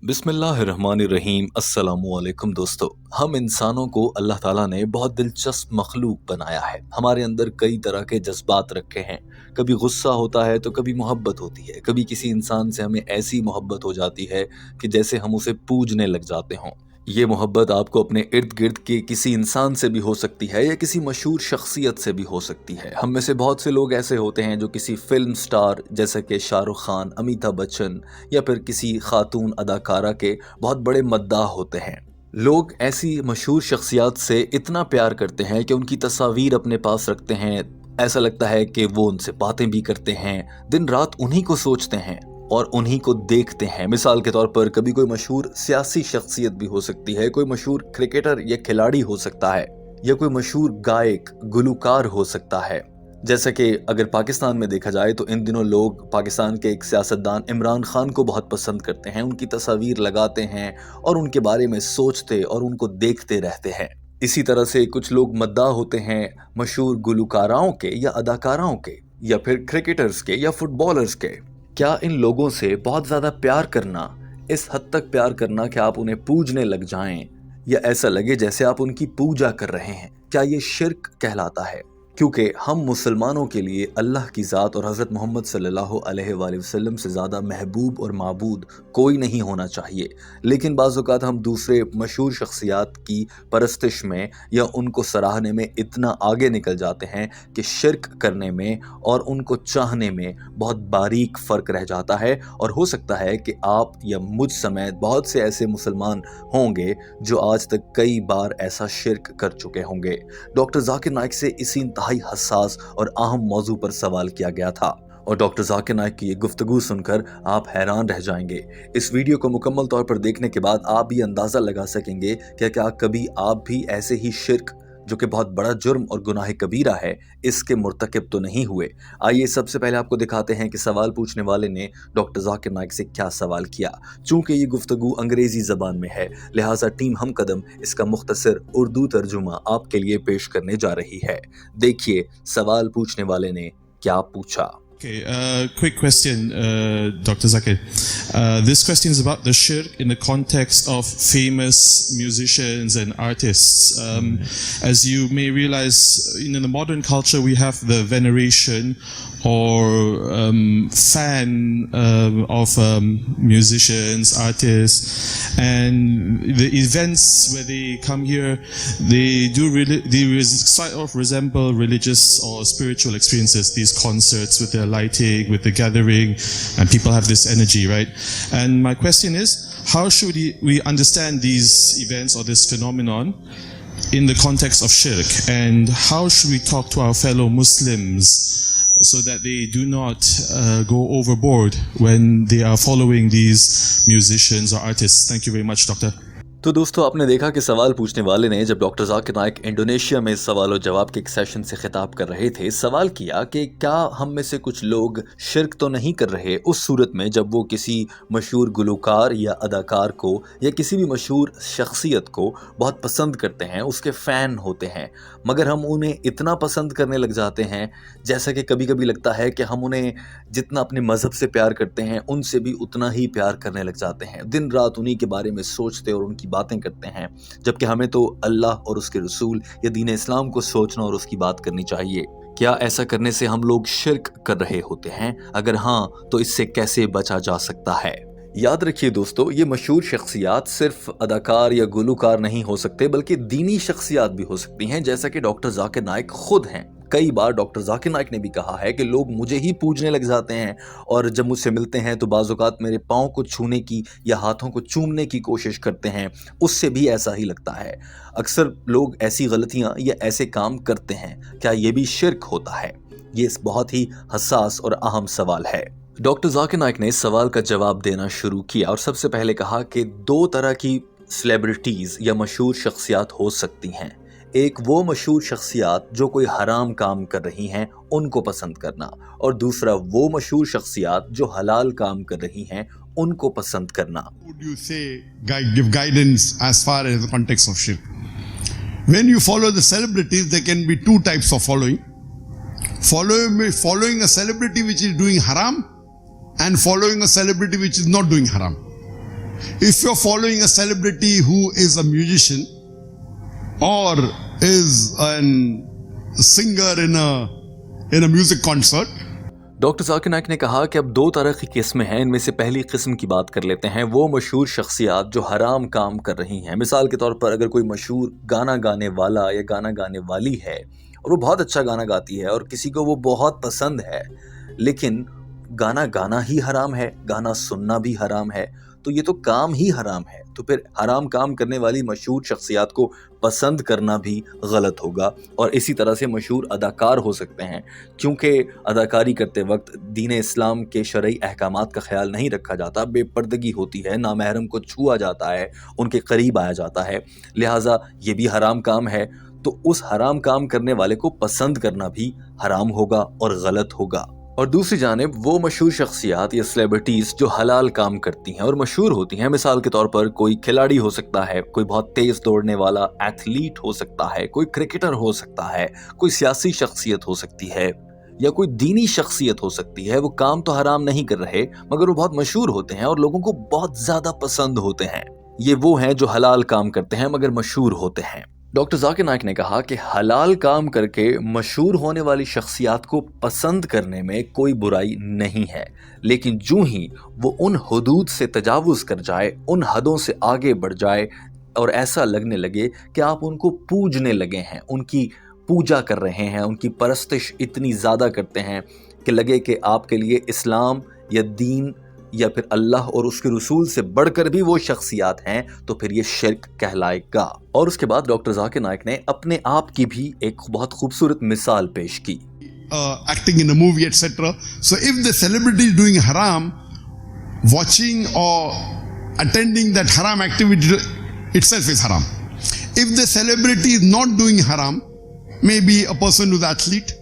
بسم اللہ الرحمن الرحیم۔ السلام علیکم دوستو، ہم انسانوں کو اللہ تعالیٰ نے بہت دلچسپ مخلوق بنایا ہے۔ ہمارے اندر کئی طرح کے جذبات رکھے ہیں، کبھی غصہ ہوتا ہے تو کبھی محبت ہوتی ہے، کبھی کسی انسان سے ہمیں ایسی محبت ہو جاتی ہے کہ جیسے ہم اسے پوجنے لگ جاتے ہوں۔ یہ محبت آپ کو اپنے ارد گرد کے کسی انسان سے بھی ہو سکتی ہے یا کسی مشہور شخصیت سے بھی ہو سکتی ہے۔ ہم میں سے بہت سے لوگ ایسے ہوتے ہیں جو کسی فلم سٹار جیسے کہ شاہ رخ خان، امیتابھ بچن یا پھر کسی خاتون اداکارہ کے بہت بڑے مداح ہوتے ہیں۔ لوگ ایسی مشہور شخصیات سے اتنا پیار کرتے ہیں کہ ان کی تصاویر اپنے پاس رکھتے ہیں۔ ایسا لگتا ہے کہ وہ ان سے باتیں بھی کرتے ہیں، دن رات انہی کو سوچتے ہیں اور انہی کو دیکھتے ہیں۔ مثال کے طور پر کبھی کوئی مشہور سیاسی شخصیت بھی ہو سکتی ہے، کوئی مشہور کرکٹر یا کھلاڑی ہو سکتا ہے، یا کوئی مشہور گائک گلوکار ہو سکتا ہے۔ جیسا کہ اگر پاکستان میں دیکھا جائے تو ان دنوں لوگ پاکستان کے ایک سیاستدان عمران خان کو بہت پسند کرتے ہیں، ان کی تصاویر لگاتے ہیں اور ان کے بارے میں سوچتے اور ان کو دیکھتے رہتے ہیں۔ اسی طرح سے کچھ لوگ مداح ہوتے ہیں مشہور گلوکاراؤں کے یا اداکاراؤں کے یا پھر کرکٹرز کے یا فٹ بالرز کے۔ کیا ان لوگوں سے بہت زیادہ پیار کرنا، اس حد تک پیار کرنا کہ آپ انہیں پوجنے لگ جائیں یا ایسا لگے جیسے آپ ان کی پوجا کر رہے ہیں، کیا یہ شرک کہلاتا ہے؟ کیونکہ ہم مسلمانوں کے لیے اللہ کی ذات اور حضرت محمد صلی اللہ علیہ وآلہ وسلم سے زیادہ محبوب اور معبود کوئی نہیں ہونا چاہیے، لیکن بعض اوقات ہم دوسرے مشہور شخصیات کی پرستش میں یا ان کو سراہنے میں اتنا آگے نکل جاتے ہیں کہ شرک کرنے میں اور ان کو چاہنے میں بہت باریک فرق رہ جاتا ہے۔ اور ہو سکتا ہے کہ آپ یا مجھ سمیت بہت سے ایسے مسلمان ہوں گے جو آج تک کئی بار ایسا شرک کر چکے ہوں گے۔ ڈاکٹر ذاکر نائک سے اسی انتہائی حساس اور اہم موضوع پر سوال کیا گیا تھا، اور ڈاکٹر ذاکر نائک کی یہ گفتگو سن کر آپ حیران رہ جائیں گے۔ اس ویڈیو کو مکمل طور پر دیکھنے کے بعد آپ یہ اندازہ لگا سکیں گے کہ کیا کبھی آپ بھی ایسے ہی شرک، جو کہ بہت بڑا جرم اور گناہ کبیرہ ہے، اس کے مرتکب تو نہیں ہوئے۔ آئیے سب سے پہلے آپ کو دکھاتے ہیں کہ سوال پوچھنے والے نے ڈاکٹر ذاکر نائک سے کیا سوال کیا۔ چونکہ یہ گفتگو انگریزی زبان میں ہے، لہٰذا ٹیم ہم قدم اس کا مختصر اردو ترجمہ آپ کے لیے پیش کرنے جا رہی ہے۔ دیکھیے سوال پوچھنے والے نے کیا پوچھا۔ Okay, quick question, Dr. Zakir. This question is about the shirk in the context of famous musicians and artists. As you may realize, in the modern culture, we have the veneration or fan of musicians, artists, and the events where they come here, they sort of resemble religious or spiritual experiences. These concerts with their lighting, with the gathering, and people have this energy, right? And my question is, how should we understand these events or this phenomenon in the context of shirk, and how should we talk to our fellow Muslims so that they do not go overboard when they are following these musicians or artists? Thank you very much, Doctor. تو دوستو، آپ نے دیکھا کہ سوال پوچھنے والے نے جب ڈاکٹر ذاکر نائک انڈونیشیا میں سوال و جواب کے ایک سیشن سے خطاب کر رہے تھے، سوال کیا کہ کیا ہم میں سے کچھ لوگ شرک تو نہیں کر رہے اس صورت میں جب وہ کسی مشہور گلوکار یا اداکار کو یا کسی بھی مشہور شخصیت کو بہت پسند کرتے ہیں، اس کے فین ہوتے ہیں، مگر ہم انہیں اتنا پسند کرنے لگ جاتے ہیں جیسا کہ کبھی کبھی لگتا ہے کہ ہم انہیں جتنا اپنے مذہب سے پیار کرتے ہیں ان سے بھی اتنا ہی پیار کرنے لگ جاتے ہیں، دن رات انہی کے بارے میں سوچتے اور ان کی باتیں کرتے ہیں، جبکہ ہمیں تو اللہ اور اس کے رسول یا دین اسلام کو سوچنا اور اس کی بات کرنی چاہیے۔ کیا ایسا کرنے سے ہم لوگ شرک کر رہے ہوتے ہیں؟ اگر ہاں تو اس سے کیسے بچا جا سکتا ہے؟ یاد رکھیے دوستو، یہ مشہور شخصیات صرف اداکار یا گلوکار نہیں ہو سکتے بلکہ دینی شخصیات بھی ہو سکتی ہیں، جیسا کہ ڈاکٹر ذاکر نائک خود ہیں۔ کئی بار ڈاکٹر ذاکر نائک نے بھی کہا ہے کہ لوگ مجھے ہی پوجنے لگ جاتے ہیں، اور جب مجھ سے ملتے ہیں تو بعض اوقات میرے پاؤں کو چھونے کی یا ہاتھوں کو چومنے کی کوشش کرتے ہیں، اس سے بھی ایسا ہی لگتا ہے۔ اکثر لوگ ایسی غلطیاں یا ایسے کام کرتے ہیں، کیا یہ بھی شرک ہوتا ہے؟ یہ بہت ہی حساس اور اہم سوال ہے۔ ڈاکٹر ذاکر نائک نے اس سوال کا جواب دینا شروع کیا اور سب سے پہلے کہا کہ دو طرح کی سیلیبریٹیز یا مشہور شخصیات ہو سکتی ہیں۔ ایک وہ مشہور شخصیات جو کوئی حرام کام کر رہی ہیں ان کو پسند کرنا، اور دوسرا وہ مشہور شخصیات جو حلال کام کر رہی ہیں ان کو پسند کرنا۔ Would you say, give guidance as far as the context of shirk? When you follow the celebrities, there can be two types of following. Following a celebrity which is doing haram, and following a celebrity which is not doing haram. If you're following a celebrity who is a musician or is a singer in a music concert, doctor Zakir Naik نے کہا کہ اب 2 طرح کی قسمیں ہیں. ان میں سے پہلی قسم کی بات کر لیتے ہیں. وہ مشہور شخصیات جو حرام کام کر رہی ہیں. مثال کے طور پر اگر کوئی مشہور گانا گانے والا یا گانا گانے والی ہے اور وہ بہت اچھا گانا گاتی ہے اور کسی کو وہ بہت پسند ہے، لیکن گانا گانا ہی حرام ہے، گانا سننا بھی حرام ہے، تو یہ تو کام ہی حرام ہے. تو پھر حرام کام کرنے والی مشہور شخصیات کو پسند کرنا بھی غلط ہوگا. اور اسی طرح سے مشہور اداکار ہو سکتے ہیں، کیونکہ اداکاری کرتے وقت دین اسلام کے شرعی احکامات کا خیال نہیں رکھا جاتا، بے پردگی ہوتی ہے، نامحرم کو چھوا جاتا ہے، ان کے قریب آیا جاتا ہے، لہٰذا یہ بھی حرام کام ہے. تو اس حرام کام کرنے والے کو پسند کرنا بھی حرام ہوگا اور غلط ہوگا. اور دوسری جانب وہ مشہور شخصیات یا سیلیبریٹیز جو حلال کام کرتی ہیں اور مشہور ہوتی ہیں. مثال کے طور پر کوئی کھلاڑی ہو سکتا ہے، کوئی بہت تیز دوڑنے والا ایتھلیٹ ہو سکتا ہے، کوئی کرکٹر ہو سکتا ہے، کوئی سیاسی شخصیت ہو سکتی ہے یا کوئی دینی شخصیت ہو سکتی ہے. وہ کام تو حرام نہیں کر رہے مگر وہ بہت مشہور ہوتے ہیں اور لوگوں کو بہت زیادہ پسند ہوتے ہیں. یہ وہ ہیں جو حلال کام کرتے ہیں مگر مشہور ہوتے ہیں. ڈاکٹر ذاکر نائک نے کہا کہ حلال کام کر کے مشہور ہونے والی شخصیات کو پسند کرنے میں کوئی برائی نہیں ہے، لیکن جو ہی وہ ان حدود سے تجاوز کر جائے، ان حدوں سے آگے بڑھ جائے اور ایسا لگنے لگے کہ آپ ان کو پوجنے لگے ہیں، ان کی پوجا کر رہے ہیں، ان کی پرستش اتنی زیادہ کرتے ہیں کہ لگے کہ آپ کے لیے اسلام یا دین یا پھر اللہ اور اس کے رسول سے بڑھ کر بھی وہ شخصیات ہیں، تو پھر یہ شرک کہلائے گا. اور اس کے بعد ڈاکٹر ذاکر نائک نے اپنے آپ کی بھی ایک بہت خوبصورت مثال پیش کی. acting in a movie, etc. So if the celebrity is doing haram, watching or attending that haram activity itself is haram. If the celebrity is not doing haram, maybe a person who's athlete,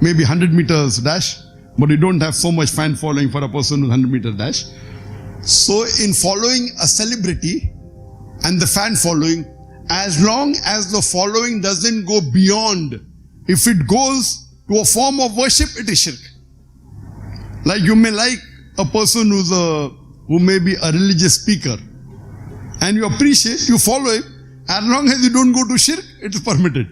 maybe 100 meters dash, but you don't have so much fan following for a person who's 100 meters dash. So in following a celebrity and the fan following, as long as the following doesn't go beyond, if it goes to a form of worship, it is shirk. Like you may like a person who may be a religious speaker, and you appreciate, you follow him, as long as you don't go to shirk, it is permitted.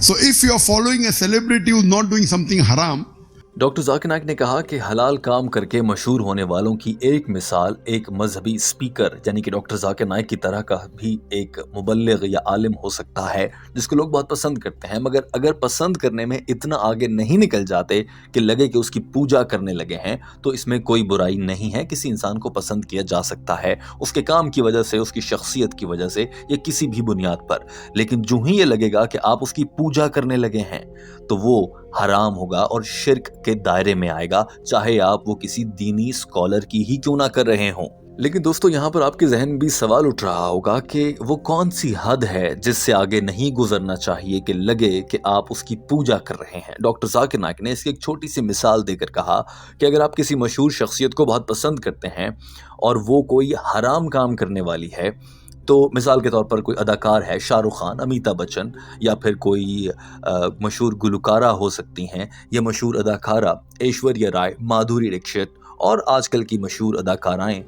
So if you are following a celebrity who is not doing something haram, doctor Zakir Naik نے کہا کہ حلال کام کر کے مشہور ہونے والوں کی ایک مثال ایک مذہبی اسپیکر یعنی کہ ڈاکٹر ذاکر نائک کی طرح کا بھی ایک مبلغ یا عالم ہو سکتا ہے جس کو لوگ بہت پسند کرتے ہیں، مگر اگر پسند کرنے میں اتنا آگے نہیں نکل جاتے کہ لگے کہ اس کی پوجا کرنے لگے ہیں تو اس میں کوئی برائی نہیں ہے. کسی انسان کو پسند کیا جا سکتا ہے اس کے کام کی وجہ سے، اس کی شخصیت کی وجہ سے یا کسی بھی بنیاد پر، لیکن جو ہی یہ لگے گا کہ آپ اس کی پوجا کرنے لگے ہیں تو وہ حرام ہوگا اور شرک کے دائرے میں آئے گا، چاہے آپ وہ کسی دینی اسکالر کی ہی کیوں نہ کر رہے ہوں. لیکن دوستو یہاں پر آپ کے ذہن میں بھی سوال اٹھ رہا ہوگا کہ وہ کون سی حد ہے جس سے آگے نہیں گزرنا چاہیے کہ لگے کہ آپ اس کی پوجا کر رہے ہیں. ڈاکٹر ذاکر نائک نے اس کی ایک چھوٹی سی مثال دے کر کہا کہ اگر آپ کسی مشہور شخصیت کو بہت پسند کرتے ہیں اور وہ کوئی حرام کام کرنے والی ہے، تو مثال کے طور پر کوئی اداکار ہے، شاہ رخ خان، امیتابھ بچن، یا پھر کوئی مشہور گلوکارہ ہو سکتی ہیں یا مشہور اداکارہ ایشوریہ رائے، مادھوری ڈکشت اور آج کل کی مشہور اداکارائیں،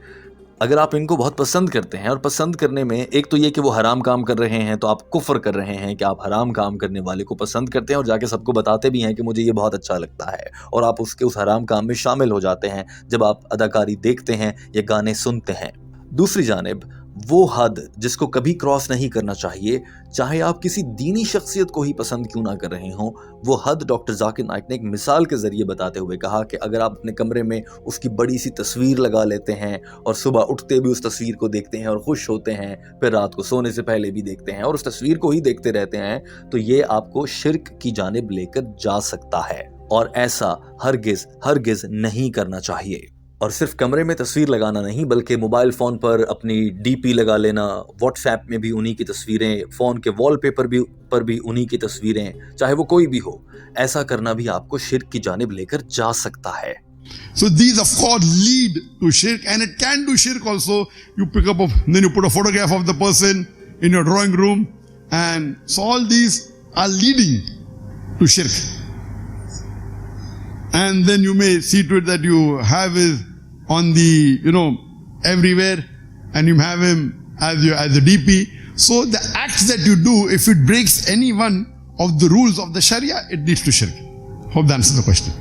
اگر آپ ان کو بہت پسند کرتے ہیں اور پسند کرنے میں ایک تو یہ کہ وہ حرام کام کر رہے ہیں تو آپ کفر کر رہے ہیں کہ آپ حرام کام کرنے والے کو پسند کرتے ہیں اور جا کے سب کو بتاتے بھی ہیں کہ مجھے یہ بہت اچھا لگتا ہے، اور آپ اس کے اس حرام کام میں شامل ہو جاتے ہیں جب آپ اداکاری دیکھتے ہیں یا گانے سنتے ہیں. دوسری جانب وہ حد جس کو کبھی کراس نہیں کرنا چاہیے، چاہے آپ کسی دینی شخصیت کو ہی پسند کیوں نہ کر رہے ہوں، وہ حد ڈاکٹر ذاکر نائک نے ایک مثال کے ذریعے بتاتے ہوئے کہا کہ اگر آپ اپنے کمرے میں اس کی بڑی سی تصویر لگا لیتے ہیں اور صبح اٹھتے بھی اس تصویر کو دیکھتے ہیں اور خوش ہوتے ہیں، پھر رات کو سونے سے پہلے بھی دیکھتے ہیں اور اس تصویر کو ہی دیکھتے رہتے ہیں، تو یہ آپ کو شرک کی جانب لے کر جا سکتا ہے، اور ایسا ہرگز نہیں کرنا چاہیے. اور صرف کمرے میں تصویر لگانا نہیں بلکہ موبائل فون پر اپنی ڈی پی لگا لینا، واٹس ایپ میں بھی انہی کی تصویریں، فون کے وال پیپر پر بھی انہی کی تصویریں، چاہے وہ کوئی بھی ہو، ایسا کرنا بھی آپ کو شرک کی جانب لے کر جا سکتا ہے. so these of course lead to shirk, and it can do shirk also. You pick up then you put a photograph of the person in your drawing room, and so all these are leading to shirk. And then you may see to it that you have it on the, everywhere, and you have him as the DP. So the acts that you do, if it breaks any one of the rules of the Sharia, it leads to shirk. Hope that answers the question.